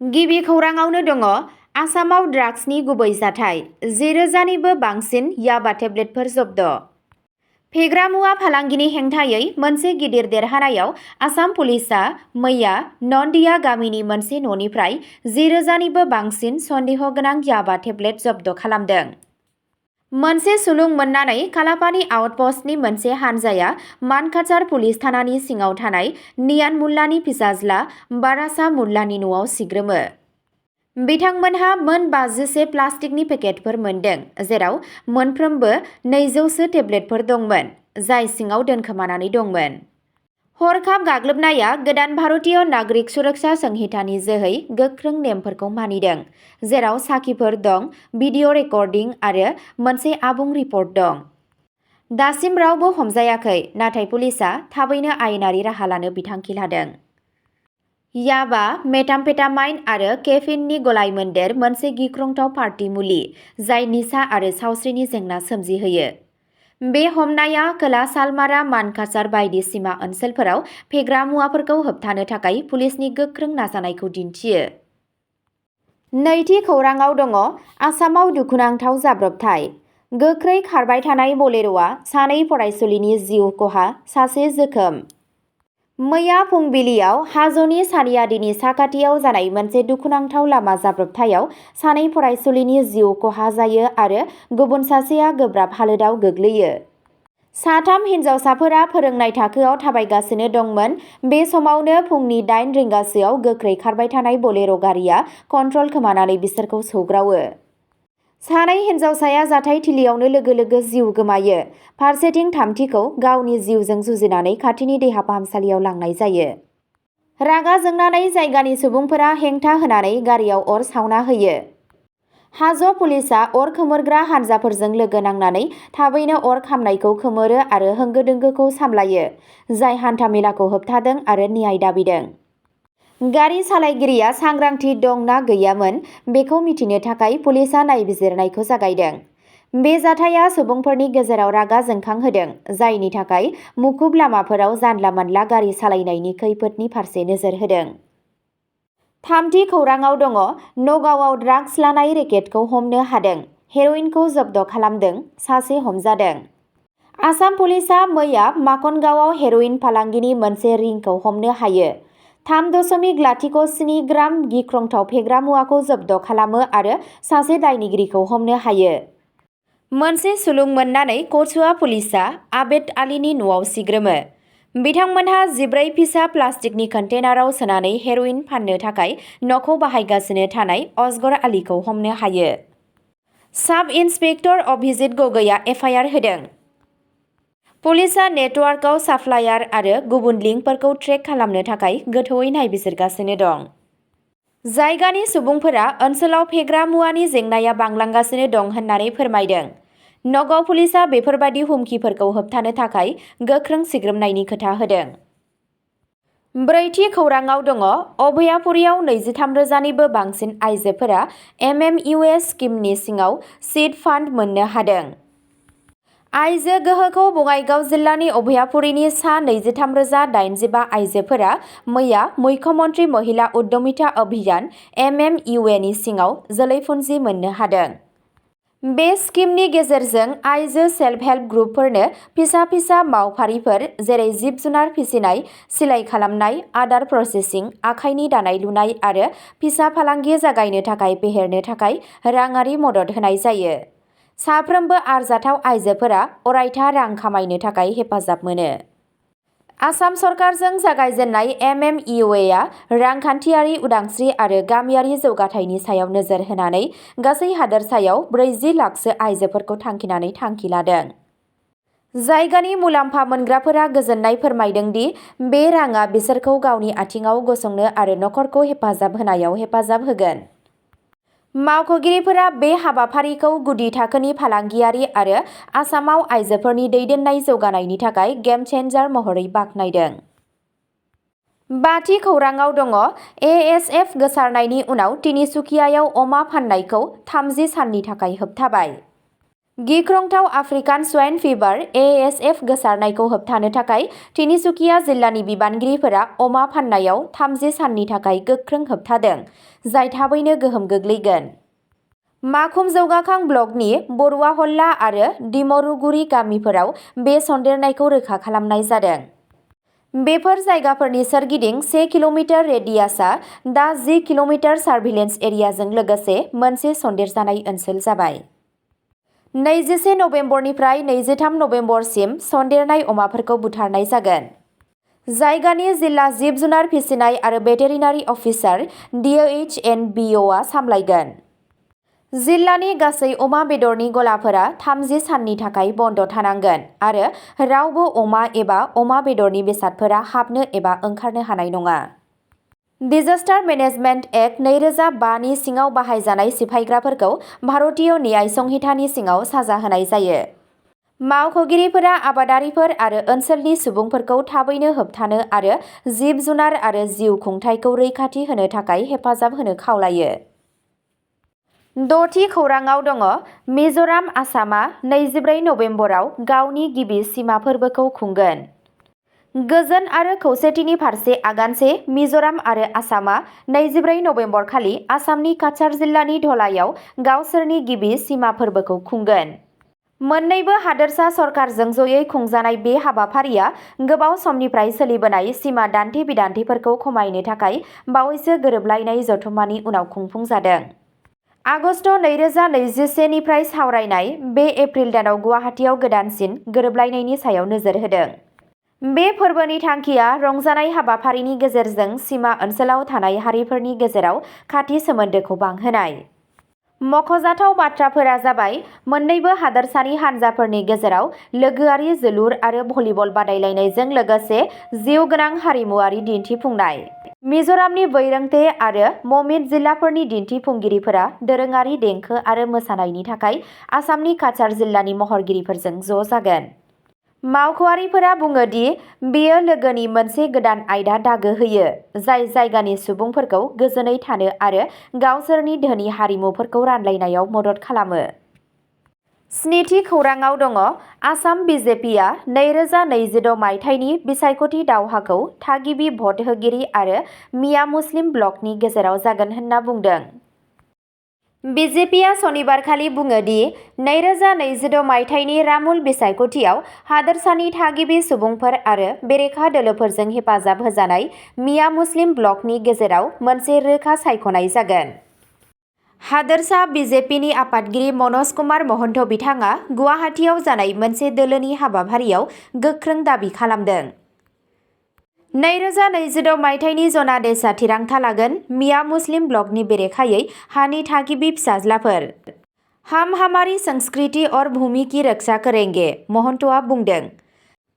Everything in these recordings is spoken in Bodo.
गिबि खौराङावनो दङ आसामाव ड्राग्सनि गुबै जाथाय 1000निबो बांसिन याबा टेब्लेटफोर जब्द। फेग्रा मुवा फालांगिनि हेंथायै मोनसे गिदिर देरहानायाव आसाम पुलिसआ मैया नन्दिया गामिनि मोनसे न'निफ्राय 1000निबो बांसिन सन्देह गोनां याबा टेब्लेट जब्द खालामदों। मोनसे सुलुं मोननानै कालापानि आउटपस्टनि मोनसे हानजाया मानकाचार पुलिस थानानि सिङाव थानाय नियान मुल्लानि फिसाज्ला बारासा मुल्लानि न'आव सिग्रोमो। बिथांमोनहा मोन 50से प्लास्टिकनि पेकेटफोर मोनदों, जेराव मोनफ्रोमबो 200सो टेब्लेटफोर दंमोन, जाय सिङाव दोनखोमानानै दंमोन। हरखाब गाग्लोबनाया गोदान भारतीय नागरिक सुरक्षा संहितानि जोहै गोख्रों नेमफोरखौ मानिदों, जेराव साखिफोर दं, भिडिअ रेकर्डिं आरो मोनसे आबुं रिपर्ट दं। दासिम रावबो हमजायाखै, नाथाय पुलिसआ थाबैनो आयेनारि राहा लानो बिथांखि लादों। याबा, मेटाम्फेटामाइन आरो केफिननि गलायमोन्देर मोनसे गिख्रंथाव पार्टी मुलि जाय निसा आरो सावस्रिनि जेंना सोमजिहोयो। बे हमनाया खोला सालमारा मानकाचार बायदि सिमा ओनसोलफोराव फेग्रा मुवाफोरखौ होबथानो थाखाय पुलिसनि गोख्रों नाजानायखौ दिन्थियो। नैथि खौराङाव दङ आसामाव दुखुनांथाव जाब्रबथाय। गोख्रै खारबाय थानाय बलेर'आ सानै फरायसुलिनि जिउ खहा, सासे जोखोम। मैया फुंबिलियाव हाजोनि सानियादिनि साखाथियाव जानाय मोनसे दुखुनांथाव लामा जाब्रबथायाव सानै फरायसुलिनि जिउ खहा जायो आरो गुबुन सासेया गोब्राब हालोदाव गोग्लैयो। साथाम हिन्जावसाफोरा फोरोंनाय थाखोआव थाबायगासिनो दंमोन। बे समावनो फुंनि 8 रिंगासोआव गोख्रै खारबाय थानाय बलेर' गारिआ कन्ट्रल खोमानानै बिसोरखौ सौग्रावो। सानै हिन्जावसाया जाथायथिलियावनो लोगो लोगो जिउ गोमायो। फारसेथिं थामथिखौ गावनि जिउजों जुजिनानै खाथिनि देहा फाहामसालियाव लांनाय जायो। रागा जोंनानै जायगानि सुबुंफोरा हेंथा होनानै गारियाव अर सावना होयो। हाज' पुलिसआ अर खोमोरग्रा हानजाफोरजों लोगो नांनानै थाबैनो अर खामनायखौ खोमोरो आरो होंगो दोंगोखौ सामलायो, जाय हान्था-मेलाखौ होबथादों आरो न्याय दाबिदों। गारि सालायगिरिया सांग्रांथि दं ना गैयामोन बेखौ मिथिनो थाखाय पुलिसआ नायबिजिरनायखौ जागायदों। बे जाथाया सुबुंफोरनि गेजेराव रागा जोंखांहोदों, जायनि थाखाय मुखुब लामाफोराव जानला-मानला गारि सालायनायनि खैफोदनि फारसे नोजोर होदों। थामथि खौराङाव दङ नगावआव ड्राग्स लानाय रेकेटखौ हमनो हादों, हेर'इनखौ जब्द खालामदों, सासे हमजादों। आसाम पुलिसआ मैया माकनगावआव हेर'इन फालांगिनि मोनसे रिंखौ हमनो हायो। 3.07 ग्राम गिख्रंथाव फेग्रा मुवाखौ जब्द खालामो आरो सासे दायनिगिरिखौ हमनो हायो। मोनसे सुलुं मोननानै कचुआ पुलिसआ आबेद आलीनि न'आव सिग्रोमो। बिथांमोनहा 14 फिसा प्लास्टिकनि कन्टेनाराव सोनानै हेर'इन फाननो थाखाय न'खौ बाहायगासिनो थानाय असगर आलीखौ हमनो हायो। साब इन्सपेक्टर अभिजित गगैआ एफआइआर होदों। पुलिसआ नेटवार्कआव साप्लायार आरो गुबुन लिंकफोरखौ ट्रेक खालामनो थाखाय गोथौवै नायबिजिरगासिनो दं। जायगानि सुबुंफोरा ओनसोलाव फेग्रा मुवानि जेंनाया बांलांगासिनो दं होननानै फोरमायदों। नगाव पुलिसआ बेफोरबादि हुमखिफोरखौ होबथानो थाखाय गोख्रों सिग्रोमनायनि खोथा होदों। ब्रैथि खौराङाव दङ अभयापुरीयाव 23,000निबो बांसिन आइजोफोरा एमएमइउएस स्किमनि सिङाव सीड फान्ड मोननो हादों। आइजो गोहोखौ बङाइगाव जिल्लानि अभयापुरीनि सा 23,085 आइजोफोरा मैया मुख्यमन्त्री महिला उद्यमिता अभियान (एमएमइउए) सिङाव जोलैफुनजि मोननो हादों। बे स्किमनि गेजेरजों आइजो सेल्फ हेल्प ग्रुपफोरनो फिसा फिसा मावफारिफोर जेरै जिब-जुनार फिसिनाय, सिलाइ खालामनाय, आदार प्रसेसिं, आखाइनि दानाय-लुनाय आरो फिसा फालांगि जागायनो थाखाय फेहेरनो थाखाय राङारि मदद होनाय जायो। साफ्रोमबो आरजाथाव आइजोफोरा अरायथा रां खामायनो थाखाय हेफाजाब मोनो। आसाम सरकारजों जागायजेननाय एमएमइउएआ रांखान्थियारि उदांस्रि आरो गामियारि जौगाथायनि सायाव नोजोर होनानै गासै हादोरसायाव 40 लाखसो आइजोफोरखौ थांखिनानै थांखि लादों। जायगानि मुलाम्फा मोनग्राफोरा गोजोननाय फोरमायदों दि बे राङा बिसोरखौ गावनि आथिंआव गसंनो आरो नखरखौ हेफाजाब होनायाव हेफाजाब होगोन। मावख'गिरिफोरा बे हाबाफारिखौ गुदि थाखोनि फालांगियारि आरो आसामाव आइजोफोरनि दैदेननाय जौगानायनि थाखाय गेम चेन्जार महरै बाख्नायदों। बाथि खौराङाव दङ एएसएफ गोसारनायनि उनाव तिनिसुकियायाव अमा फाननायखौ 30 साननि थाखाय होबथाबाय। गिख्रंथाव आफ्रिकान स्वाइन फिभार (ASF) गोसारनायखौ होबथानो थाखाय तिनिसुकिया जिल्लानि बिबानगिरिफोरा अमा फाननायाव 30 साननि थाखाय गोख्रों होबथादों, जाय थाबैनो गोहोम गोग्लैगोन। माखुम जौगाखां ब्लकनि बरुवाहल्ला आरो दिमरुगुरि गामिफोराव बे सन्देरनायखौ रोखा खालामनाय जादों। बेफोर जायगाफोरनि सोरगिदिं 1 किल'मिटार रेडियासआ दा 10 किल'मिटार सार्भिलेन्स एरियाजों लोगोसे मोनसे सन्देरजानाय ओनसोल जाबाय। 21 नबेम्बरनिफ्राय 23 नबेम्बरसिम सन्देरनाय अमाफोरखौ बुथारनाय जागोन। जायगानि जिल्ला जिब-जुनार फिसिनाय आरो भेटेरिनारि अफिसार DHNBOआ सामलायगोन। जिल्लानि गासै अमा बेदरनि गलाफोरा 30 साननि थाखाय बन्द थानांगोन आरो रावबो अमा एबा अमा बेदरनि बेसादफोरा हाबनो एबा ओंखारनो हानाय नङा। डिजास्टार मेनेजमेन्ट एक्ट 2005 नि सिङाव बाहायजानाय सिफायग्राफोरखौ भारतीय न्याय संहितानि सिङाव साजा होनाय जायो। मावख'गिरिफोरा आबादारिफोर आरो ओनसोलनि सुबुंफोरखौ थाबैनो होबथानो आरो जिब-जुनार आरो जिउ खुंथायखौ रैखाथि होनो थाखाय हेफाजाब होनो खावलायो। 6थि खौरांआव दङ मिज'राम आसामआ 24 नबेम्बराव गावनि गिबि सिमा फोरबोखौ खुंगोन। गोजोन आरो खौसेथिनि फारसे आगानसे मिज'राम आरो आसामआ 24 नबेम्बर खालि आसामनि काछार जिल्लानि धलायाव गावसोरनि गिबि सिमा फोरबोखौ खुंगोन। मोन्नैबो हादोरसा सरकारजों जयै खुंजानाय बे हाबाफारिया गोबाव समनिफ्राय सोलिबोनाय सिमा दान्थे-बिदान्थेफोरखौ खमायनो थाखाय बावैसो गोरोबलायनाय जथुम्मानि उनाव खुंफुंजादों। आगस्त 2021 निफ्राय सावरायनाय बे एप्रिल दानाव गुवाहाटीआव गोदानसिन गोरोबलायनायनि सायाव नोजोर होदों। बे फोरबोनि थांखिया रंजानाय हाबाफारिनि गेजेरजों सिमा ओनसोलाव थानाय हारिफोरनि गेजेराव खाथि सोमोन्दोखौ बांहोनाय। मख'जाथाव बाथ्राफोरा जाबाय मोन्नैबो हादोरसानि हानजाफोरनि गेजेराव लोगोआरि जोलुर आरो भलिबल बादायलायनायजों लोगोसे जिउगोनां हारिमुआरि दिन्थिफुंनाय। मिज'रामनि बैरोंटे आरो ममित जिल्लाफोरनि दिन्थिफुंगिरिफोरा दोरोङारि देंखो आरो मोसानायनि थाखाय आसामनि काछार जिल्लानि महरगिरिफोरजों ज' जागोन। मावख'आरिफोरा बुङो दि बेयो लोगोनि मोनसे गोदान आयदा दागो होयो, जाय जायगानि सुबुंफोरखौ गोजोनै थानो आरो गावसोरनि धोनि हारिमुफोरखौ रानलायनायाव मदद खालामो। 7थि खौरांआव दङ आसाम बिजेपिआ 2026 मायथाइनि बिसायख'थि दावहाखौ थागिबि भट होगिरि आरो मिया मुस्लिम ब्लकनि गेजेराव जागोन होनना बुंदों। बिजेपिआ सनिबारखालि बुङो दि 2026 मायथाइनि रामुल बिसायख'थियाव हादोरसानि थागिबि सुबुंफोर आरो बेरेखा दोलोफोरजों हेफाजाब होजानाय मिया मुस्लिम ब्लकनि गेजेराव मोनसे रोखा सायख'नाय जागोन। हादोरसा बिजेपिनि आफादगिरि मनज कुमार महन्त बिथाङा गुवाहाटीआव जानाय मोनसे दोलोनि हाबाफारियाव गोख्रों दाबि खालामदों। 2026 मायथाइनि जनादेशआ थिरांथा लागोन मिया मुस्लिम ब्लकनि बेरेखायै हानि थागिबि फिसाज्लाफोर। हम हमारी संस्कृति और भूमि की रक्षा करेंगे, महन्तआ बुंदों।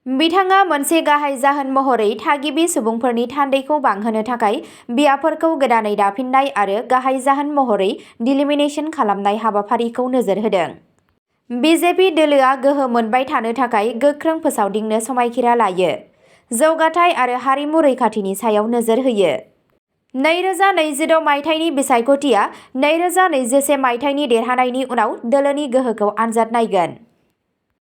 बिथाङा मोनसे गाहाय जाहोन महरै थागिबि सुबुंफोरनि थान्दैखौ बांहोनो थाखाय बियाफोरखौ गोदानै दाफिननाय आरो गाहाय जाहोन महरै डिलिमिनेशन खालामनाय हाबाफारिखौ नोजोर होदों। बिजेपि दोलोआ गोहो मोनबाय थानो थाखाय गोख्रों फोसावदिंनो समायखिरा लायो, जौगाथाय आरो हारिमु रैखाथिनि सायाव नोजोर होयो। 2026 मायथाइनि बिसायख'थिया 2021 मायथाइनि देरहानायनि उनाव दोलोनि गोहोखौ आनजाद नायगोन।